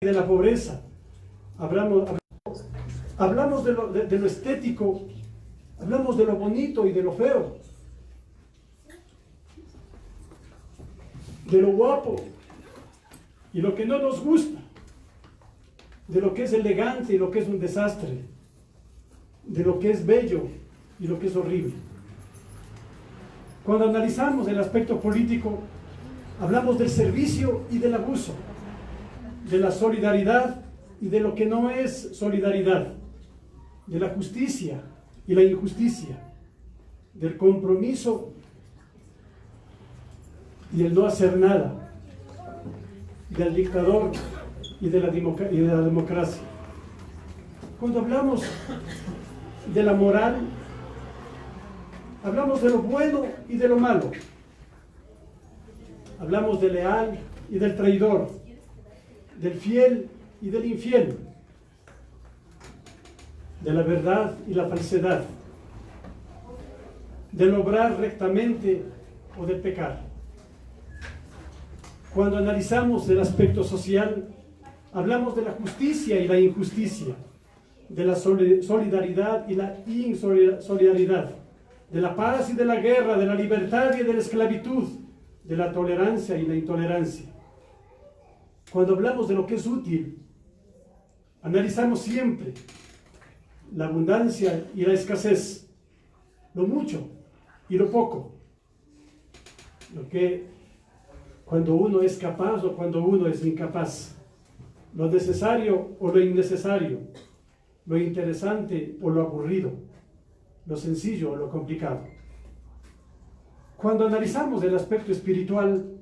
de la pobreza, hablamos de lo estético, hablamos de lo bonito y de lo feo, de lo guapo y lo que no nos gusta, de lo que es elegante y lo que es un desastre, de lo que es bello y lo que es horrible. Cuando analizamos el aspecto político, hablamos del servicio y del abuso, de la solidaridad y de lo que no es solidaridad, de la justicia y la injusticia, del compromiso y el no hacer nada, del dictador y de la democracia. Cuando hablamos de la moral, hablamos de lo bueno y de lo malo. Hablamos del leal y del traidor, del fiel y del infiel, de la verdad y la falsedad, del obrar rectamente o del pecar. Cuando analizamos el aspecto social, hablamos de la justicia y la injusticia, de la solidaridad y la insolidaridad, de la paz y de la guerra, de la libertad y de la esclavitud, de la tolerancia y la intolerancia. Cuando hablamos de lo que es útil, analizamos siempre la abundancia y la escasez, lo mucho y lo poco, lo que cuando uno es capaz o cuando uno es incapaz, lo necesario o lo innecesario, lo interesante o lo aburrido, lo sencillo o lo complicado. Cuando analizamos el aspecto espiritual,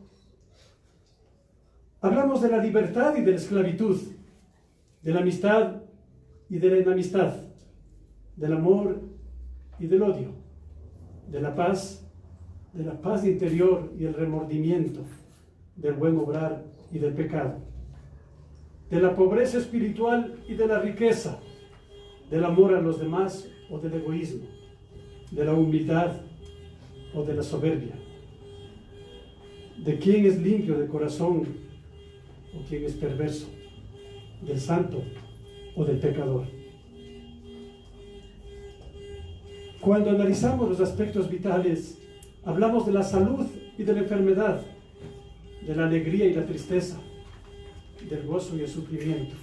hablamos de la libertad y de la esclavitud, de la amistad y de la enemistad, del amor y del odio, de la paz interior y el remordimiento, del buen obrar y del pecado, de la pobreza espiritual y de la riqueza, del amor a los demás o del egoísmo, de la humildad o de la soberbia, de quién es limpio de corazón o quién es perverso, del santo o del pecador. Cuando analizamos los aspectos vitales, hablamos de la salud y de la enfermedad, de la alegría y la tristeza, del gozo y el sufrimiento,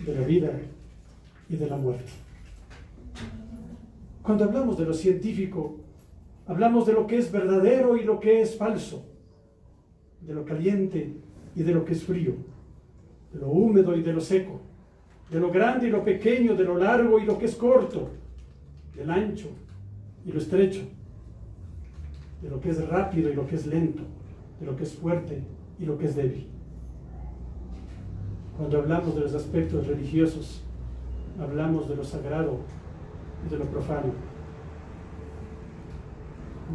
de la vida y de la muerte. Cuando hablamos de lo científico, hablamos de lo que es verdadero y lo que es falso, de lo caliente y de lo que es frío, de lo húmedo y de lo seco, de lo grande y lo pequeño, de lo largo y lo que es corto, del ancho y lo estrecho, de lo que es rápido y lo que es lento, de lo que es fuerte y lo que es débil. Cuando hablamos de los aspectos religiosos, hablamos de lo sagrado y de lo profano,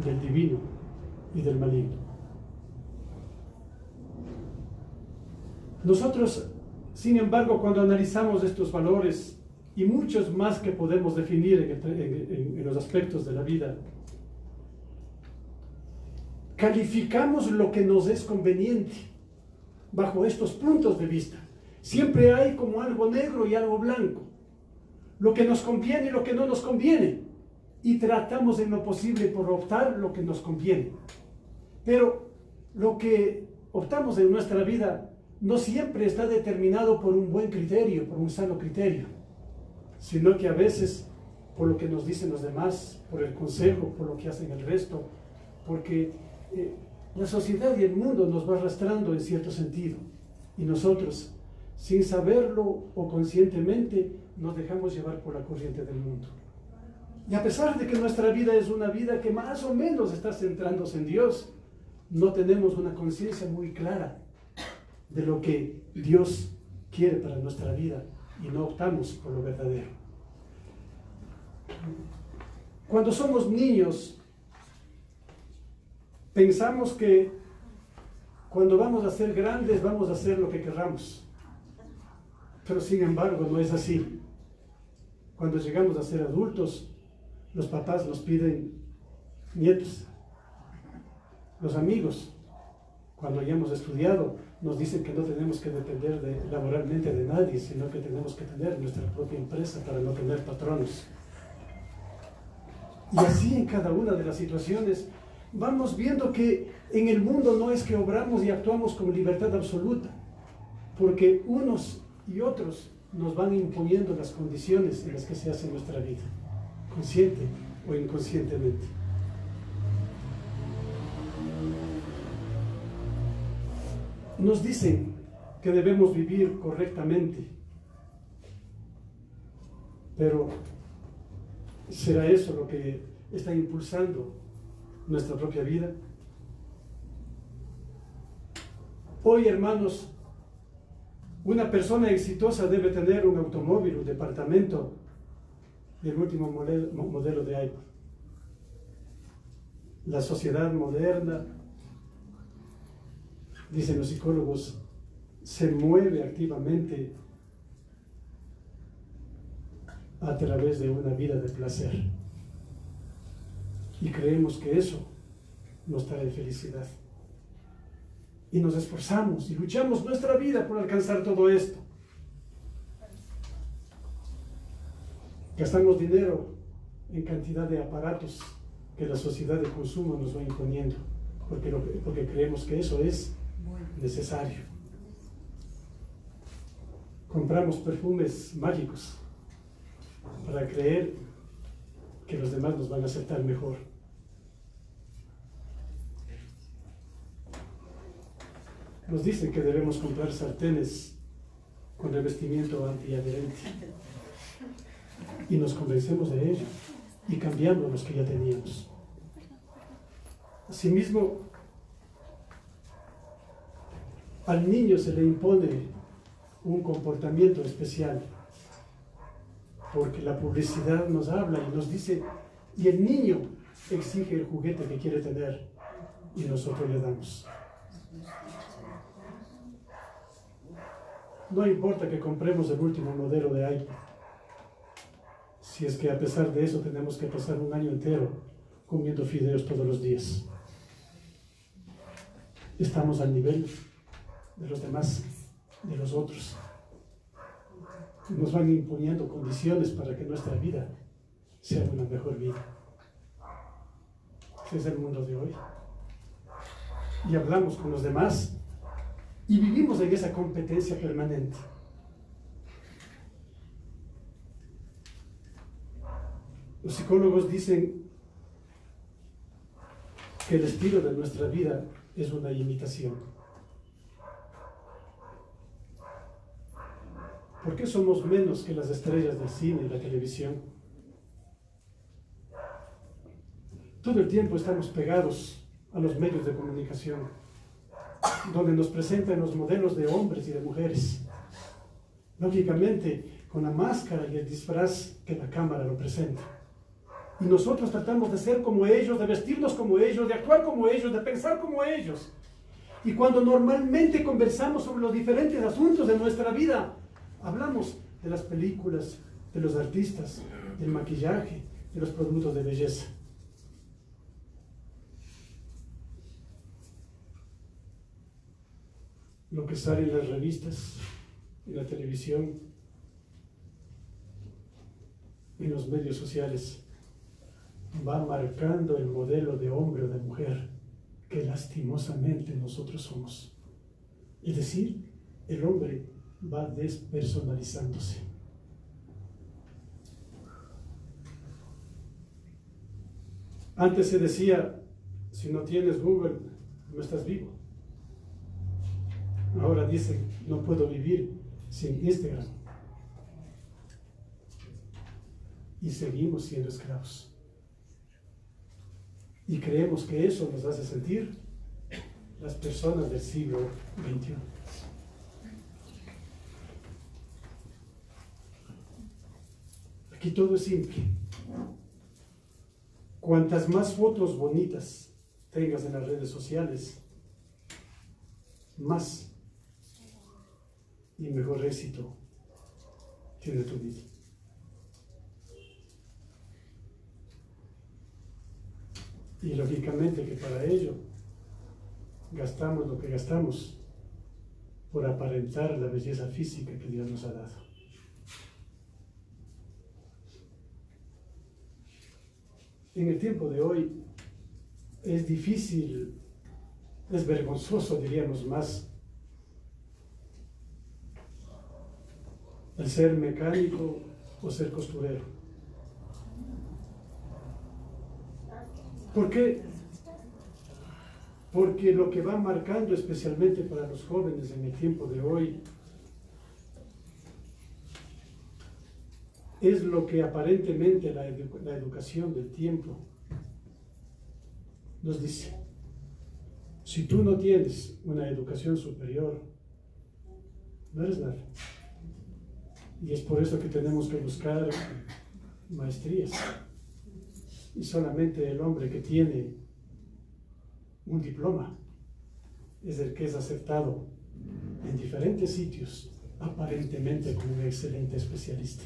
del divino y del maligno. Nosotros, sin embargo, cuando analizamos estos valores y muchos más que podemos definir en los aspectos de la vida, calificamos lo que nos es conveniente bajo estos puntos de vista. Siempre hay como algo negro y algo blanco, lo que nos conviene y lo que no nos conviene, y tratamos en lo posible por optar lo que nos conviene. Pero lo que optamos en nuestra vida no siempre está determinado por un buen criterio, por un sano criterio, sino que a veces por lo que nos dicen los demás, por el consejo, por lo que hacen el resto, porque la sociedad y el mundo nos va arrastrando en cierto sentido, y nosotros, sin saberlo o conscientemente, nos dejamos llevar por la corriente del mundo. Y a pesar de que nuestra vida es una vida que más o menos está centrándose en Dios, no tenemos una conciencia muy clara de lo que Dios quiere para nuestra vida y no optamos por lo verdadero. Cuando somos niños, pensamos que cuando vamos a ser grandes vamos a hacer lo que querramos, pero sin embargo no es así. Cuando llegamos a ser adultos, los papás nos piden nietos, los amigos, cuando hayamos estudiado, nos dicen que no tenemos que depender laboralmente de nadie, sino que tenemos que tener nuestra propia empresa para no tener patronos. Y así en cada una de las situaciones vamos viendo que en el mundo no es que obramos y actuamos con libertad absoluta, porque unos y otros nos van imponiendo las condiciones en las que se hace nuestra vida, consciente o inconscientemente. Nos dicen que debemos vivir correctamente, pero ¿será eso lo que está impulsando nuestra propia vida? Hoy, hermanos, una persona exitosa debe tener un automóvil, un departamento del último modelo de iPhone. La sociedad moderna, dicen los psicólogos, se mueve activamente a través de una vida de placer. Y creemos que eso nos trae felicidad. Y nos esforzamos y luchamos nuestra vida por alcanzar todo esto. Gastamos dinero en cantidad de aparatos que la sociedad de consumo nos va imponiendo, porque creemos que eso es necesario. Compramos perfumes mágicos para creer que los demás nos van a aceptar mejor. Nos dicen que debemos comprar sartenes con revestimiento antiadherente y nos convencemos de ello y cambiamos los que ya teníamos. Asimismo, al niño se le impone un comportamiento especial, porque la publicidad nos habla y nos dice, y el niño exige el juguete que quiere tener y nosotros le damos. No importa que compremos el último modelo de iPhone, si es que a pesar de eso tenemos que pasar un año entero comiendo fideos todos los días. Estamos al nivel de los demás, de los otros. Nos van imponiendo condiciones para que nuestra vida sea una mejor vida. Ese es el mundo de hoy. Y hablamos con los demás y vivimos en esa competencia permanente. Los psicólogos dicen que el estilo de nuestra vida es una imitación. ¿Por qué somos menos que las estrellas del cine y la televisión? Todo el tiempo estamos pegados a los medios de comunicación, donde nos presentan los modelos de hombres y de mujeres, lógicamente con la máscara y el disfraz que la cámara lo presenta. Y nosotros tratamos de ser como ellos, de vestirnos como ellos, de actuar como ellos, de pensar como ellos. Y cuando normalmente conversamos sobre los diferentes asuntos de nuestra vida, hablamos de las películas, de los artistas, del maquillaje, de los productos de belleza. Lo que sale en las revistas, en la televisión, en los medios sociales, va marcando el modelo de hombre o de mujer que lastimosamente nosotros somos. Es decir, el hombre va despersonalizándose. Antes se decía, si no tienes Google, no estás vivo. Ahora dicen, no puedo vivir sin Instagram. Y seguimos siendo esclavos. Y creemos que eso nos hace sentir las personas del siglo XXI. Aquí todo es simple. Cuantas más fotos bonitas tengas en las redes sociales, más y mejor éxito tiene tu vida. Y lógicamente que para ello gastamos lo que gastamos por aparentar la belleza física que Dios nos ha dado. En el tiempo de hoy es difícil, es vergonzoso, diríamos más, el ser mecánico o ser costurero. ¿Por qué? Porque lo que va marcando, especialmente para los jóvenes en el tiempo de hoy, es lo que aparentemente la educación del tiempo nos dice. Si tú no tienes una educación superior, no eres nada. Y es por eso que tenemos que buscar maestrías. Y solamente el hombre que tiene un diploma es el que es aceptado en diferentes sitios, aparentemente como un excelente especialista.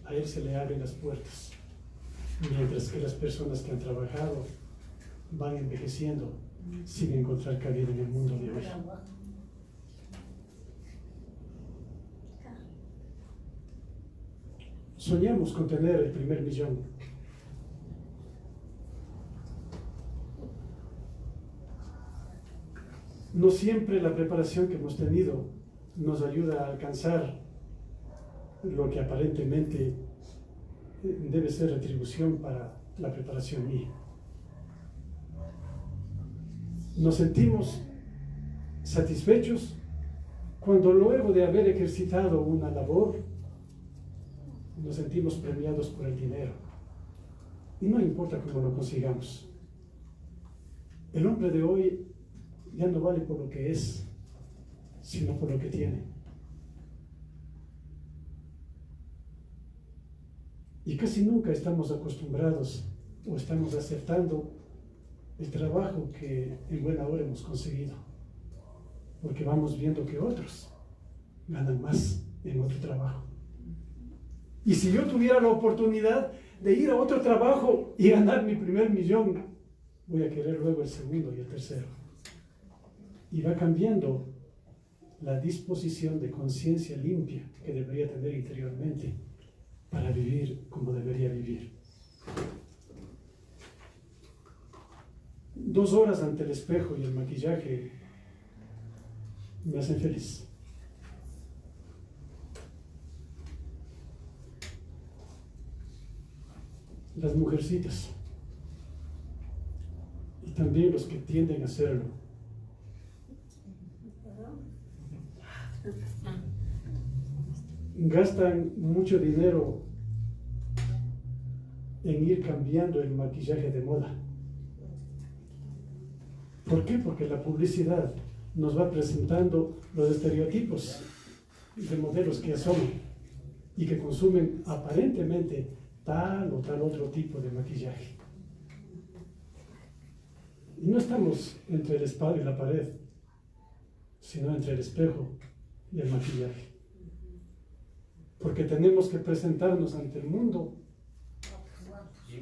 A él se le abren las puertas, mientras que las personas que han trabajado van envejeciendo sin encontrar cabida en el mundo de hoy. Soñamos con tener el primer millón. No siempre la preparación que hemos tenido nos ayuda a alcanzar lo que aparentemente debe ser retribución para la preparación mía. Nos sentimos satisfechos cuando luego de haber ejercitado una labor nos sentimos premiados por el dinero. Y no importa cómo lo consigamos. El hombre de hoy ya no vale por lo que es, sino por lo que tiene. Y casi nunca estamos acostumbrados o estamos aceptando el trabajo que en buena hora hemos conseguido, porque vamos viendo que otros ganan más en otro trabajo. Y si yo tuviera la oportunidad de ir a otro trabajo y ganar mi primer millón, voy a querer luego el segundo y el tercero. Y va cambiando la disposición de conciencia limpia que debería tener interiormente para vivir como debería vivir. 2 horas ante el espejo y el maquillaje me hacen feliz. Las mujercitas y también los que tienden a hacerlo gastan mucho dinero en ir cambiando el maquillaje de moda. ¿Por qué? Porque la publicidad nos va presentando los estereotipos de modelos que son y que consumen aparentemente tal o tal otro tipo de maquillaje. Y no estamos entre el espejo y la pared, sino entre el espejo y el maquillaje. Porque tenemos que presentarnos ante el mundo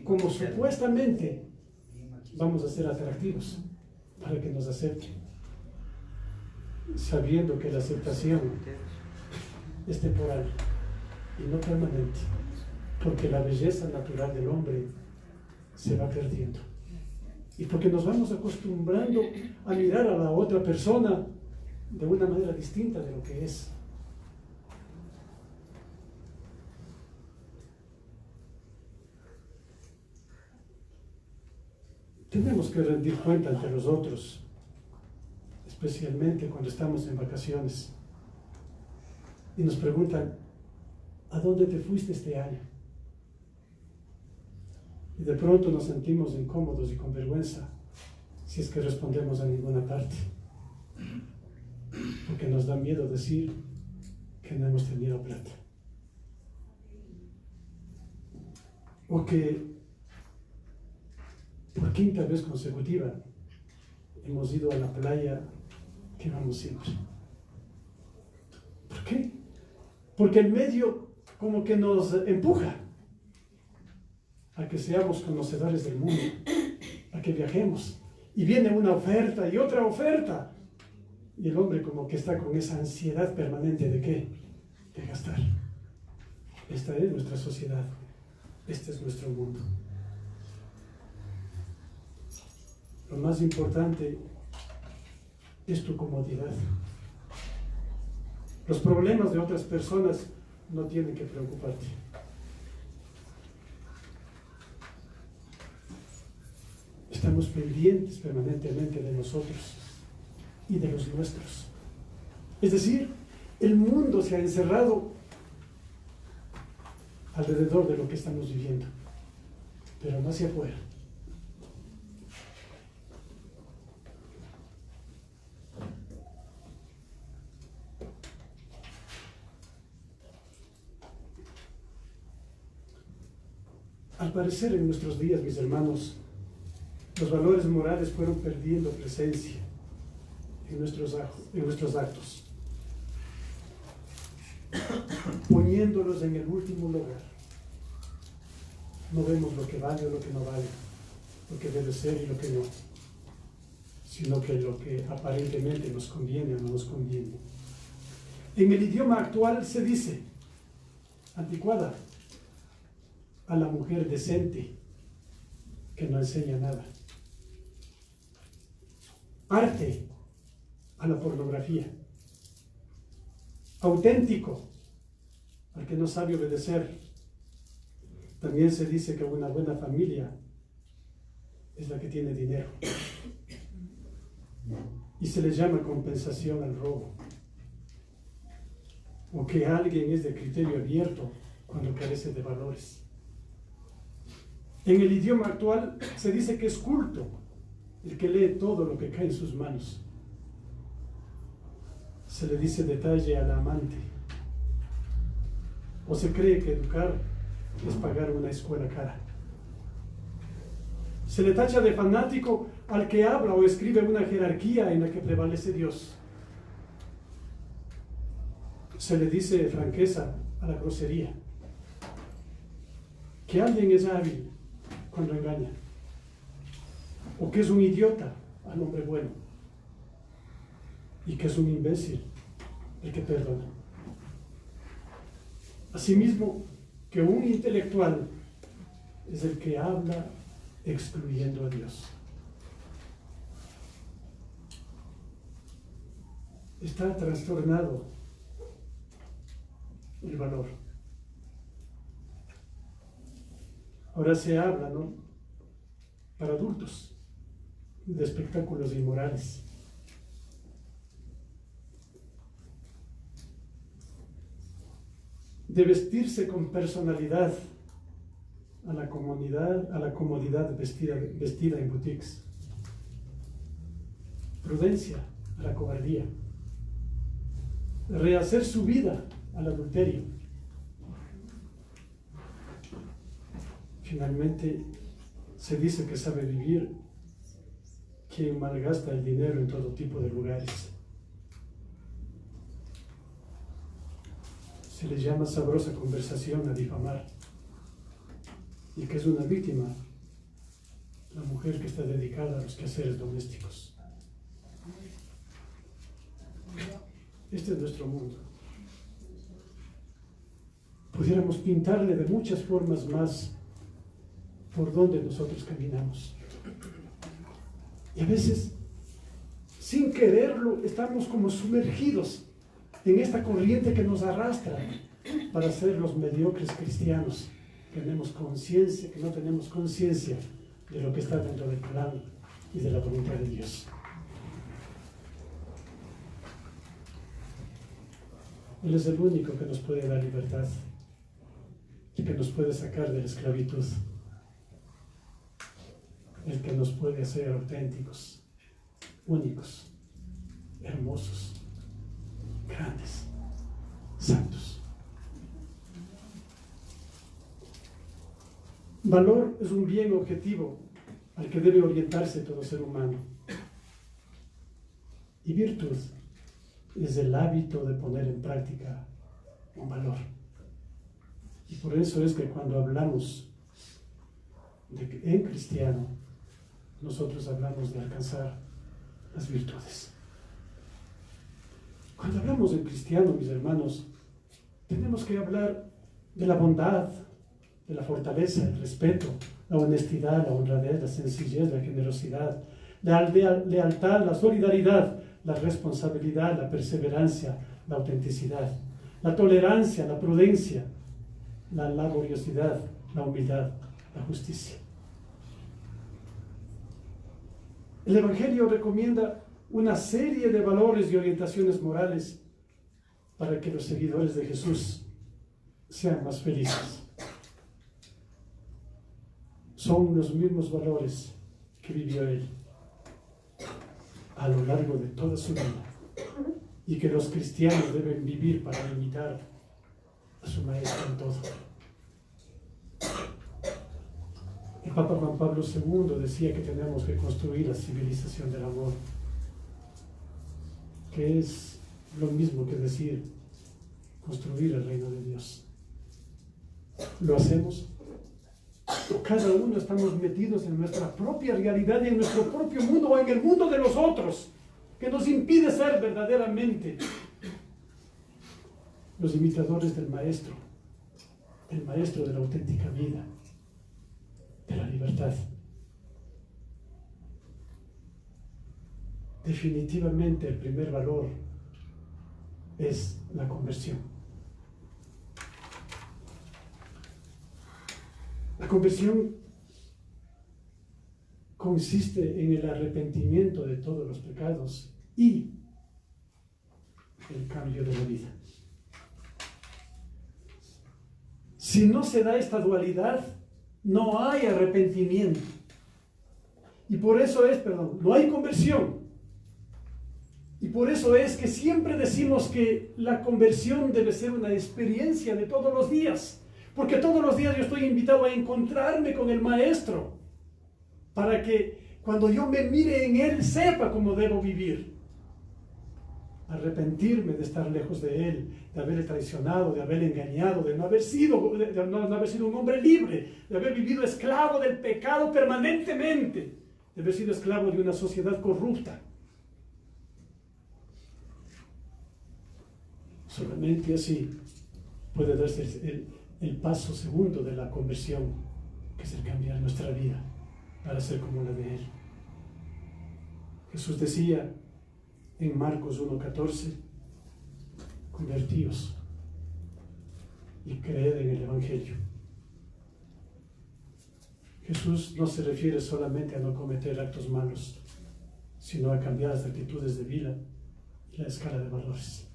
como supuestamente vamos a ser atractivos para que nos acepten, sabiendo que la aceptación es temporal y no permanente, porque la belleza natural del hombre se va perdiendo y porque nos vamos acostumbrando a mirar a la otra persona de una manera distinta de lo que es. Tenemos que rendir cuenta ante los otros, especialmente cuando estamos en vacaciones y nos preguntan, ¿a dónde te fuiste este año? Y de pronto nos sentimos incómodos y con vergüenza si es que respondemos a ninguna parte, porque nos da miedo decir que no hemos tenido plata, o que por 5ª vez consecutiva hemos ido a la playa que vamos siempre. ¿Por qué? Porque el medio como que nos empuja a que seamos conocedores del mundo, a que viajemos, Y viene una oferta y otra oferta. Y el hombre como que está con esa ansiedad permanente ¿de qué? De gastar. Esta es nuestra sociedad. Este es nuestro mundo. Lo más importante es tu comodidad. Los problemas de otras personas no tienen que preocuparte. Estamos pendientes permanentemente de nosotros y de los nuestros. Es decir, el mundo se ha encerrado alrededor de lo que estamos viviendo, pero no hacia afuera. Al parecer en nuestros días, mis hermanos, los valores morales fueron perdiendo presencia en nuestros actos, poniéndolos en el último lugar. No vemos lo que vale o lo que no vale, lo que debe ser y lo que no, sino que lo que aparentemente nos conviene o no nos conviene. En el idioma actual se dice, anticuada, a la mujer decente, que no enseña nada. Arte, a la pornografía. Auténtico, al que no sabe obedecer. También se dice que una buena familia es la que tiene dinero. Y se le llama compensación al robo. O que alguien es de criterio abierto cuando carece de valores. En el idioma actual se dice que es culto el que lee todo lo que cae en sus manos. Se le dice detalle al amante. O se cree que educar es pagar una escuela cara. Se le tacha de fanático al que habla o escribe una jerarquía en la que prevalece Dios. Se le dice franqueza a la grosería. Que alguien es hábil cuando engaña, o que es un idiota al hombre bueno, y que es un imbécil el que perdona. Asimismo, que un intelectual es el que habla excluyendo a Dios. Está trastornado el valor. Ahora se habla, ¿no?, para adultos, de espectáculos inmorales. De vestirse con personalidad a la comodidad vestida en boutiques. Prudencia a la cobardía. Rehacer su vida al adulterio. Finalmente, se dice que sabe vivir quien malgasta el dinero en todo tipo de lugares. Se le llama sabrosa conversación a difamar, y que es una víctima la mujer que está dedicada a los quehaceres domésticos. Este es nuestro mundo. Pudiéramos pintarle de muchas formas más por donde nosotros caminamos. Y a veces, sin quererlo, estamos como sumergidos en esta corriente que nos arrastra para ser los mediocres cristianos. Tenemos conciencia, que no tenemos conciencia de lo que está dentro del plan y de la voluntad de Dios. Él es el único que nos puede dar libertad y que nos puede sacar de la esclavitud. El que nos puede hacer auténticos, únicos, hermosos, grandes, santos. Valor es un bien objetivo al que debe orientarse todo ser humano. Y virtud es el hábito de poner en práctica un valor. Y por eso es que cuando hablamos de que en cristiano, nosotros hablamos de alcanzar las virtudes. Cuando hablamos del cristiano, mis hermanos, tenemos que hablar de la bondad, de la fortaleza, el respeto, la honestidad, la honradez, la sencillez, la generosidad, la lealtad, la solidaridad, la responsabilidad, la perseverancia, la autenticidad, la tolerancia, la prudencia, la laboriosidad, la humildad, la justicia. El Evangelio recomienda una serie de valores y orientaciones morales para que los seguidores de Jesús sean más felices. Son los mismos valores que vivió Él a lo largo de toda su vida y que los cristianos deben vivir para imitar a su Maestro en todo. El Papa Juan Pablo II decía que tenemos que construir la civilización del amor, que es lo mismo que decir construir el reino de Dios. ¿Lo hacemos? Cada uno estamos metidos en nuestra propia realidad y en nuestro propio mundo o en el mundo de los otros, que nos impide ser verdaderamente los imitadores del Maestro, el Maestro de la auténtica vida, de la libertad. Definitivamente el primer valor es la conversión. La conversión consiste en el arrepentimiento de todos los pecados y el cambio de la vida. Si no se da esta dualidad, no hay arrepentimiento. Y por eso no hay conversión. Y por eso es que siempre decimos que la conversión debe ser una experiencia de todos los días. Porque todos los días yo estoy invitado a encontrarme con el Maestro, para que cuando yo me mire en Él sepa cómo debo vivir. Arrepentirme de estar lejos de Él, de haberle traicionado, de haberle engañado, de no haber sido un hombre libre, de haber vivido esclavo del pecado permanentemente, de haber sido esclavo de una sociedad corrupta. Solamente así puede darse el paso segundo de la conversión, que es el cambiar nuestra vida para ser como la de Él. Jesús decía en Marcos 1:14, convertíos y creed en el Evangelio. Jesús no se refiere solamente a no cometer actos malos, sino a cambiar las actitudes de vida y la escala de valores.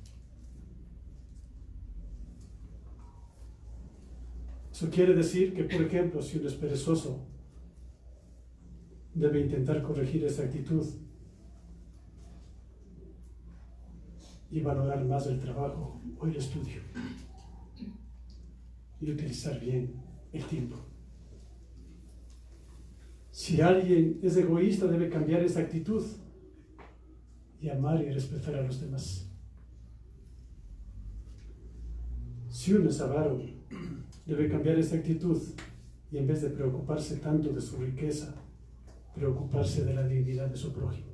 Eso quiere decir que, por ejemplo, si uno es perezoso, debe intentar corregir esa actitud y valorar más el trabajo o el estudio y utilizar bien el tiempo. Si alguien es egoísta, debe cambiar esa actitud y amar y respetar a los demás. Si uno es avaro, debe cambiar esa actitud y en vez de preocuparse tanto de su riqueza, preocuparse de la dignidad de su prójimo.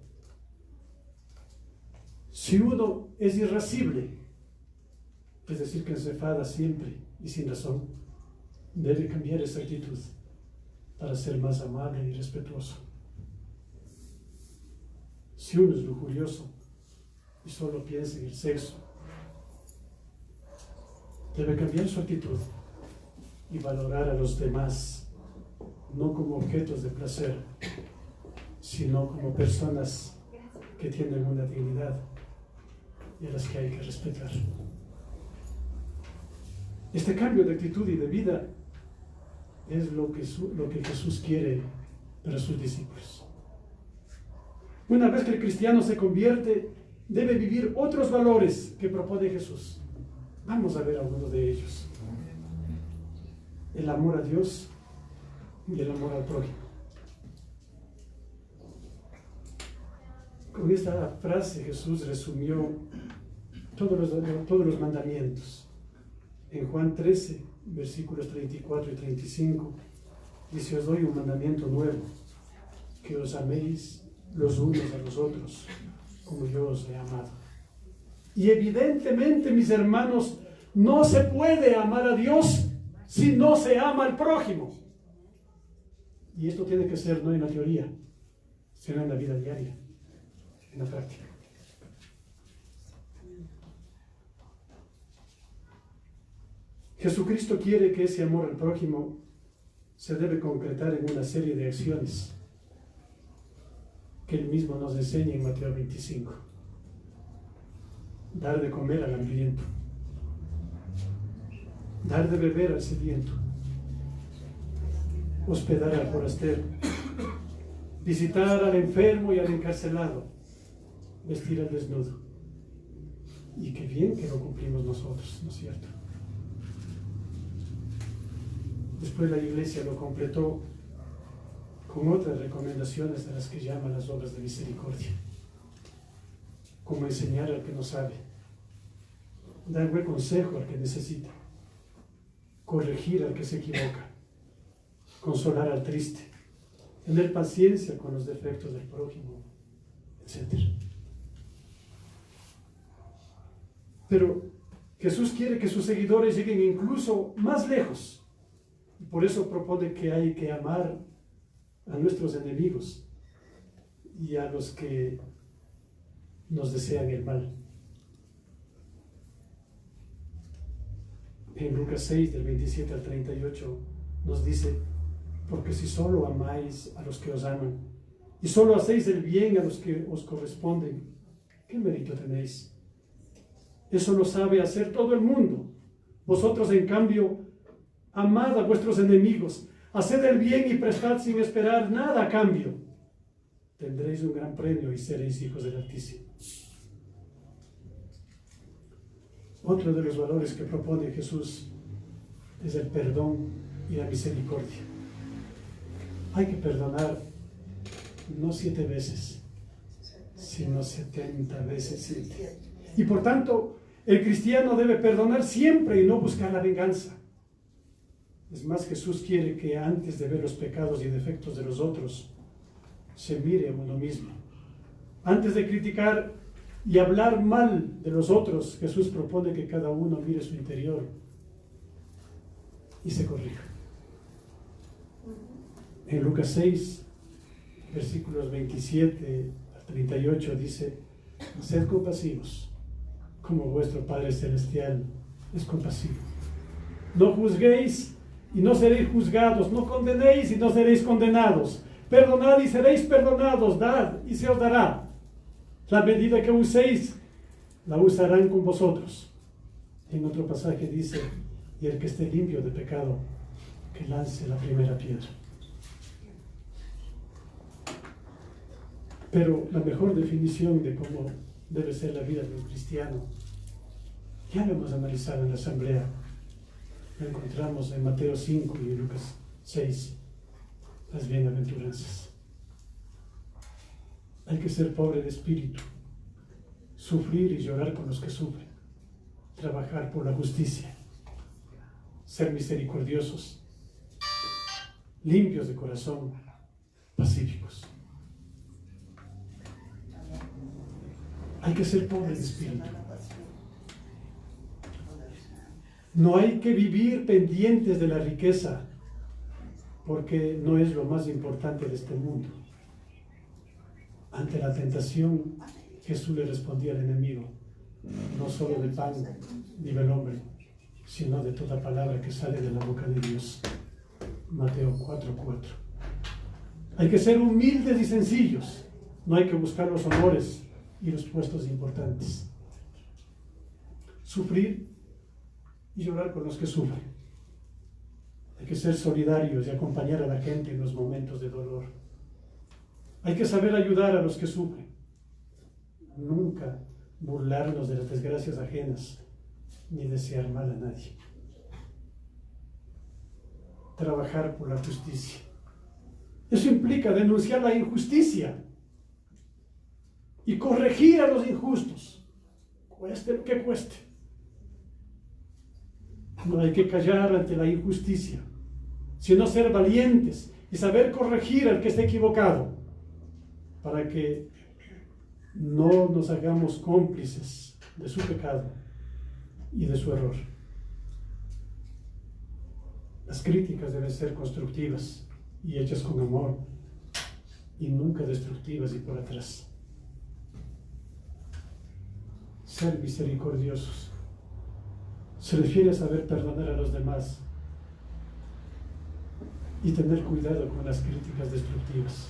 Si uno es irascible, es decir, que se enfada siempre y sin razón, debe cambiar esa actitud para ser más amable y respetuoso. Si uno es lujurioso y solo piensa en el sexo, debe cambiar su actitud y valorar a los demás, no como objetos de placer, sino como personas que tienen una dignidad y a las que hay que respetar. Este cambio de actitud y de vida es lo que Jesús quiere para sus discípulos. Una vez que el cristiano se convierte, debe vivir otros valores que propone Jesús. Vamos a ver algunos de ellos. El amor a Dios y el amor al prójimo. Con esta frase Jesús resumió todos los mandamientos. En Juan 13, versículos 34 y 35, dice: os doy un mandamiento nuevo, que os améis los unos a los otros, como yo os he amado. Y evidentemente, mis hermanos, no se puede amar a Dios si no se ama al prójimo. Y esto tiene que ser no en la teoría, sino en la vida diaria, en la práctica. Jesucristo quiere que ese amor al prójimo se debe concretar en una serie de acciones que Él mismo nos enseña en Mateo 25. Dar de comer al hambriento, dar de beber al sediento, hospedar al forastero, visitar al enfermo y al encarcelado, vestir al desnudo. Y qué bien que lo cumplimos nosotros, ¿no es cierto? Después la Iglesia lo completó con otras recomendaciones de las que llama las obras de misericordia, como enseñar al que no sabe, dar buen consejo al que necesita, corregir al que se equivoca, consolar al triste, tener paciencia con los defectos del prójimo, etc. Pero Jesús quiere que sus seguidores lleguen incluso más lejos. Y por eso propone que hay que amar a nuestros enemigos y a los que nos desean el mal. En Lucas 6, del 27 al 38, nos dice: porque si solo amáis a los que os aman, y solo hacéis el bien a los que os corresponden, ¿qué mérito tenéis? Eso lo sabe hacer todo el mundo. Vosotros, en cambio, amad a vuestros enemigos, haced el bien y prestad sin esperar nada a cambio. Tendréis un gran premio y seréis hijos del Altísimo. Otro de los valores que propone Jesús es el perdón y la misericordia. Hay que perdonar no 7 veces, sino 70 veces 7. Y por tanto, el cristiano debe perdonar siempre y no buscar la venganza. Es más, Jesús quiere que antes de ver los pecados y defectos de los otros, se mire a uno mismo. Antes de criticar y hablar mal de los otros, Jesús propone que cada uno mire su interior y se corrija. En Lucas 6, versículos 27 al 38 dice: sed compasivos, como vuestro Padre Celestial es compasivo. No juzguéis y no seréis juzgados, no condenéis y no seréis condenados. Perdonad y seréis perdonados, dad y se os dará. La medida que uséis, la usarán con vosotros. En otro pasaje dice: y el que esté limpio de pecado, que lance la primera piedra. Pero la mejor definición de cómo debe ser la vida de un cristiano, ya lo hemos analizado en la asamblea. Lo encontramos en Mateo 5 y en Lucas 6, las bienaventuranzas. Hay que ser pobre de espíritu, sufrir y llorar con los que sufren, trabajar por la justicia, ser misericordiosos, limpios de corazón, pacíficos. Hay que ser pobre de espíritu. No hay que vivir pendientes de la riqueza, porque no es lo más importante de este mundo. Ante la tentación, Jesús le respondía al enemigo: no solo de pan vive el hombre, sino de toda palabra que sale de la boca de Dios. Mateo 4:4. Hay que ser humildes y sencillos. No hay que buscar los honores y los puestos importantes. Sufrir y llorar con los que sufren. Hay que ser solidarios y acompañar a la gente en los momentos de dolor. Hay que saber ayudar a los que sufren. Nunca burlarnos de las desgracias ajenas, ni desear mal a nadie. Trabajar por la justicia. Eso implica denunciar la injusticia y corregir a los injustos, cueste lo que cueste. No hay que callar ante la injusticia, sino ser valientes y saber corregir al que esté equivocado. para que no nos hagamos cómplices de su pecado y de su error. Las críticas deben ser constructivas y hechas con amor y nunca destructivas y por atrás. Ser misericordiosos se refiere a saber perdonar a los demás y tener cuidado con las críticas destructivas.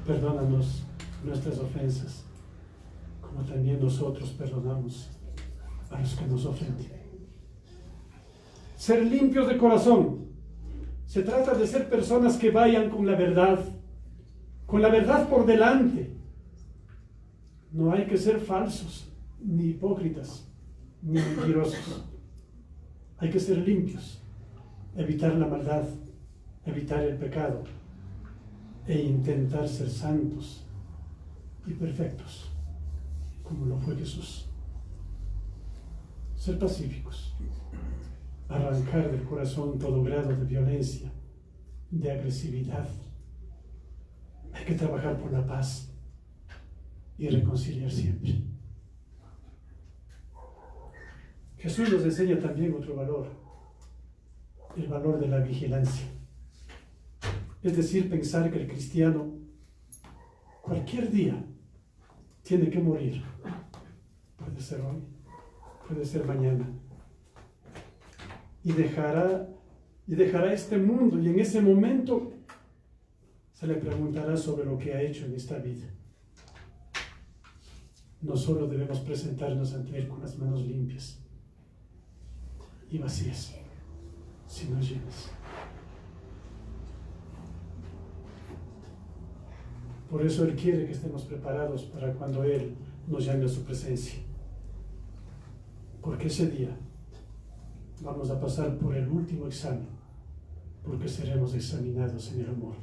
Perdónanos nuestras ofensas, como también nosotros perdonamos a los que nos ofenden. Ser limpios de corazón. Se trata de ser personas que vayan con la verdad por delante. No hay que ser falsos, ni hipócritas, ni mentirosos. Hay que ser limpios, evitar la maldad, evitar el pecado e intentar ser santos y perfectos, como lo fue Jesús. Ser pacíficos, arrancar del corazón todo grado de violencia, de agresividad. Hay que trabajar por la paz y reconciliar siempre. Jesús nos enseña también otro valor, el valor de la vigilancia. Es decir, pensar que el cristiano cualquier día tiene que morir. Puede ser hoy, puede ser mañana. Y dejará este mundo, y en ese momento se le preguntará sobre lo que ha hecho en esta vida. No solo debemos presentarnos ante Él con las manos limpias y vacías, sino llenas. Por eso Él quiere que estemos preparados para cuando Él nos llame a su presencia. Porque ese día vamos a pasar por el último examen, porque seremos examinados en el amor.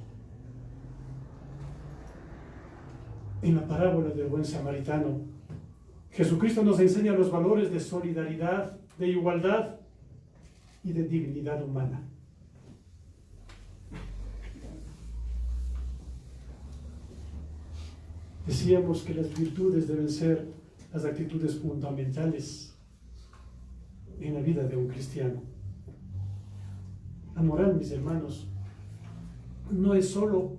En la parábola del buen samaritano, Jesucristo nos enseña los valores de solidaridad, de igualdad y de dignidad humana. Decíamos que las virtudes deben ser las actitudes fundamentales en la vida de un cristiano. La moral, mis hermanos, no es solo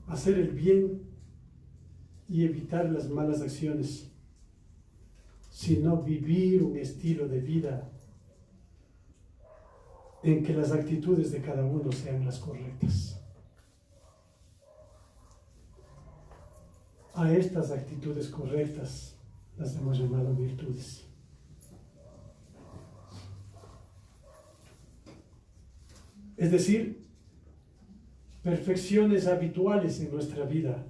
hacer el bien y evitar las malas acciones, sino vivir un estilo de vida en que las actitudes de cada uno sean las correctas. A estas actitudes correctas las hemos llamado virtudes. Es decir, perfecciones habituales en nuestra vida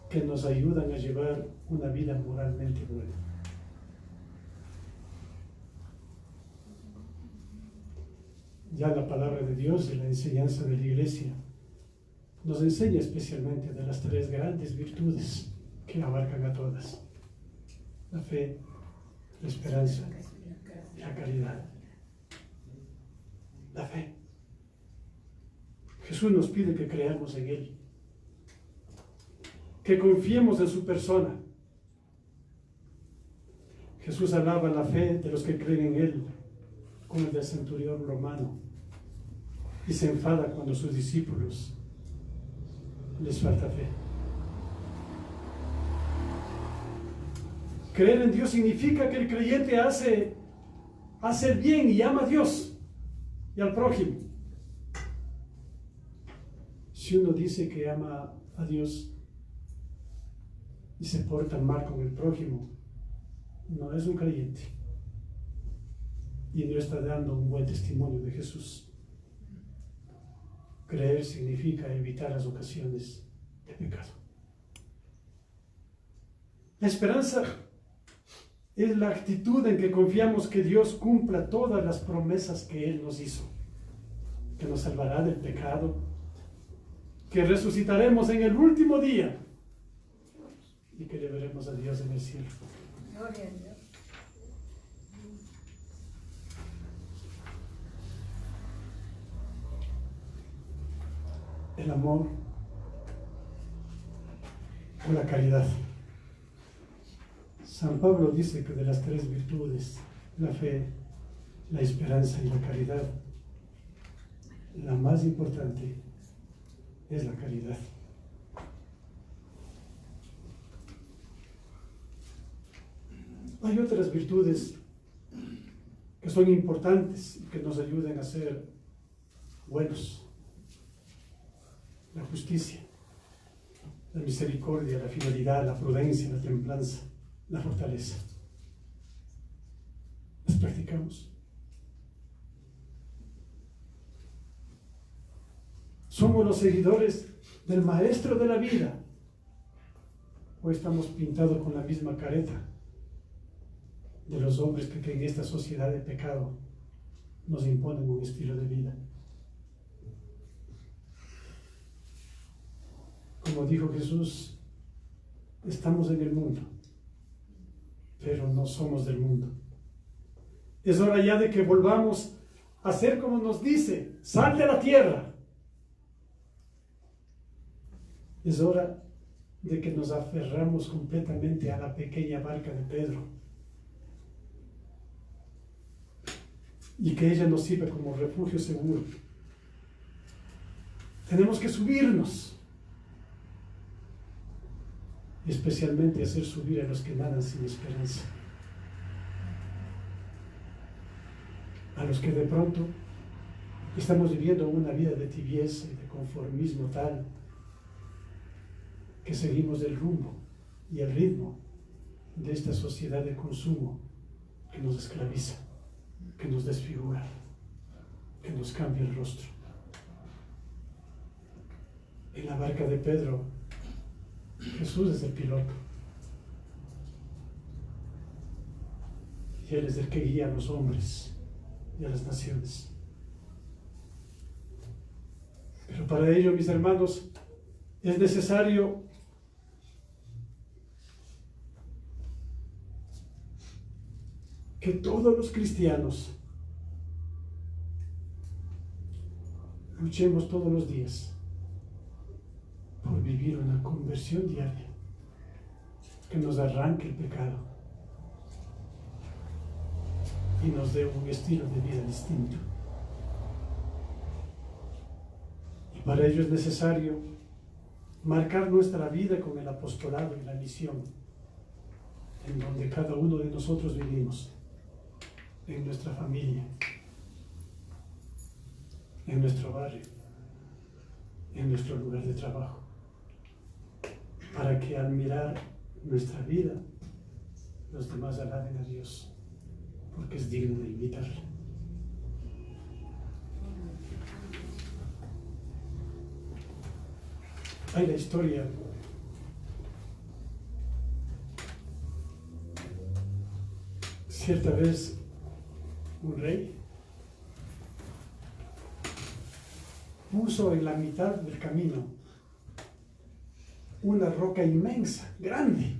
que nos ayudan a llevar una vida moralmente buena. Ya la palabra de Dios y la enseñanza de la Iglesia nos enseña especialmente de las tres grandes virtudes que abarcan a todas: la fe, la esperanza y la caridad. La fe. Jesús nos pide que creamos en Él, que confiemos en su persona. Jesús alaba la fe de los que creen en Él, como el del centurión romano, y se enfada cuando a sus discípulos les falta fe. Creer en Dios significa que el creyente hace el bien y ama a Dios y al prójimo. Si uno dice que ama a Dios y se porta mal con el prójimo, no es un creyente y no está dando un buen testimonio de Jesús. Creer significa evitar las ocasiones de pecado. La esperanza es la actitud en que confiamos que Dios cumpla todas las promesas que Él nos hizo, que nos salvará del pecado, que resucitaremos en el último día y que le veremos a Dios en el cielo. Gloria a Dios. amor o la caridad. San Pablo dice que de las tres virtudes, la fe, la esperanza y la caridad, la más importante es la caridad. Hay otras virtudes que son importantes y que nos ayudan a ser buenos. La justicia, la misericordia, la fidelidad, la prudencia, la templanza, la fortaleza. ¿Las practicamos? ¿Somos los seguidores del maestro de la vida? ¿O estamos pintados con la misma careta de los hombres que en esta sociedad de pecado nos imponen un estilo de vida? Como dijo Jesús, estamos en el mundo, pero no somos del mundo. Es hora ya de que volvamos a ser como nos dice: sal de la tierra. Es hora de que nos aferramos completamente a la pequeña barca de Pedro y que ella nos sirva como refugio seguro. Tenemos que subirnos, y especialmente hacer subir a los que nadan sin esperanza, a los que de pronto estamos viviendo una vida de tibieza y de conformismo tal que seguimos el rumbo y el ritmo de esta sociedad de consumo que nos esclaviza, que nos desfigura, que nos cambia el rostro. En la barca de Pedro, Jesús es el piloto y Él es el que guía a los hombres y a las naciones. Pero para ello, mis hermanos, es necesario que todos los cristianos luchemos todos los días por vivir una conversión diaria que nos arranque el pecado y nos dé un estilo de vida distinto. Y para ello es necesario marcar nuestra vida con el apostolado y la misión en donde cada uno de nosotros vivimos, en nuestra familia, en nuestro barrio, en nuestro lugar de trabajo, para que al mirar nuestra vida los demás alaben a Dios, porque es digno de imitarle. Hay la historia cierta vez un rey puso en la mitad del camino una roca inmensa, grande.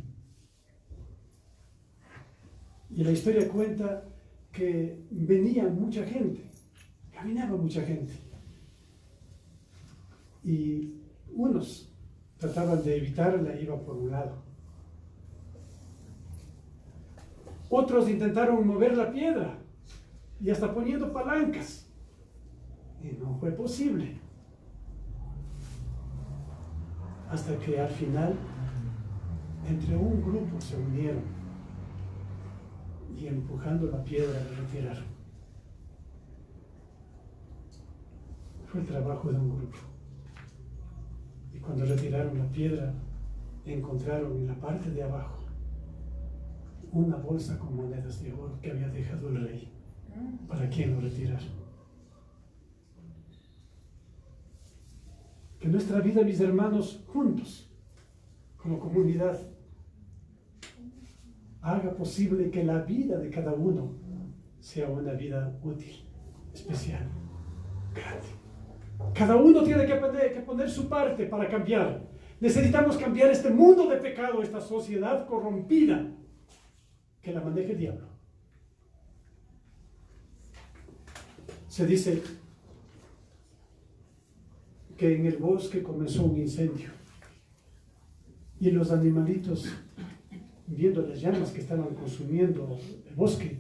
Y la historia cuenta que venía mucha gente, caminaba mucha gente. Y unos trataban de evitarla, iban por un lado. Otros intentaron mover la piedra y hasta poniendo palancas. Y no fue posible. Hasta que al final, entre un grupo se unieron y empujando la piedra la retiraron. Fue el trabajo de un grupo. Y cuando retiraron la piedra, encontraron en la parte de abajo una bolsa con monedas de oro que había dejado el rey para quien lo retirara. Que nuestra vida, mis hermanos, juntos, como comunidad, haga posible que la vida de cada uno sea una vida útil, especial, grande. Cada uno tiene que poner su parte para cambiar. Necesitamos cambiar este mundo de pecado, esta sociedad corrompida que la maneja el diablo. Se dice que en el bosque comenzó un incendio. Y los animalitos, viendo las llamas que estaban consumiendo el bosque,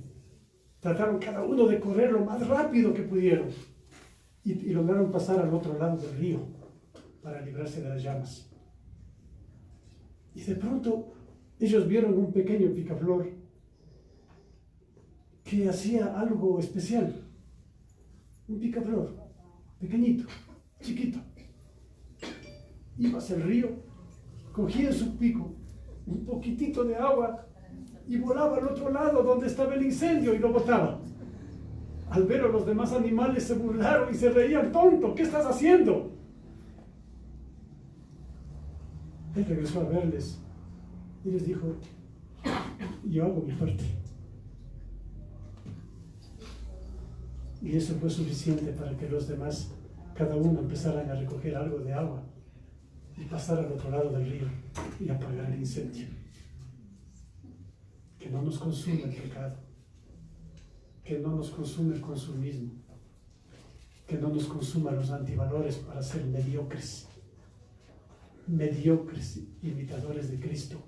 trataron cada uno de correr lo más rápido que pudieron y lograron pasar al otro lado del río para librarse de las llamas. Y de pronto ellos vieron un pequeño picaflor que hacía algo especial. Un picaflor, pequeñito, chiquito. Iba hacia el río, cogía en su pico un poquitito de agua y volaba al otro lado donde estaba el incendio y lo botaba. Al ver a los demás animales se burlaron y se reían. ¡Tonto! ¿Qué estás haciendo? Él regresó a verles y les dijo: yo hago mi parte. Y eso fue suficiente para que los demás, cada uno, empezaran a recoger algo de agua y pasar al otro lado del río y apagar el incendio. Que no nos consuma el pecado, que no nos consume el consumismo, que no nos consuma los antivalores para ser mediocres imitadores de Cristo,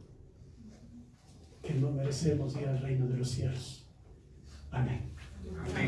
que no merecemos ir al reino de los cielos. Amén. Amén.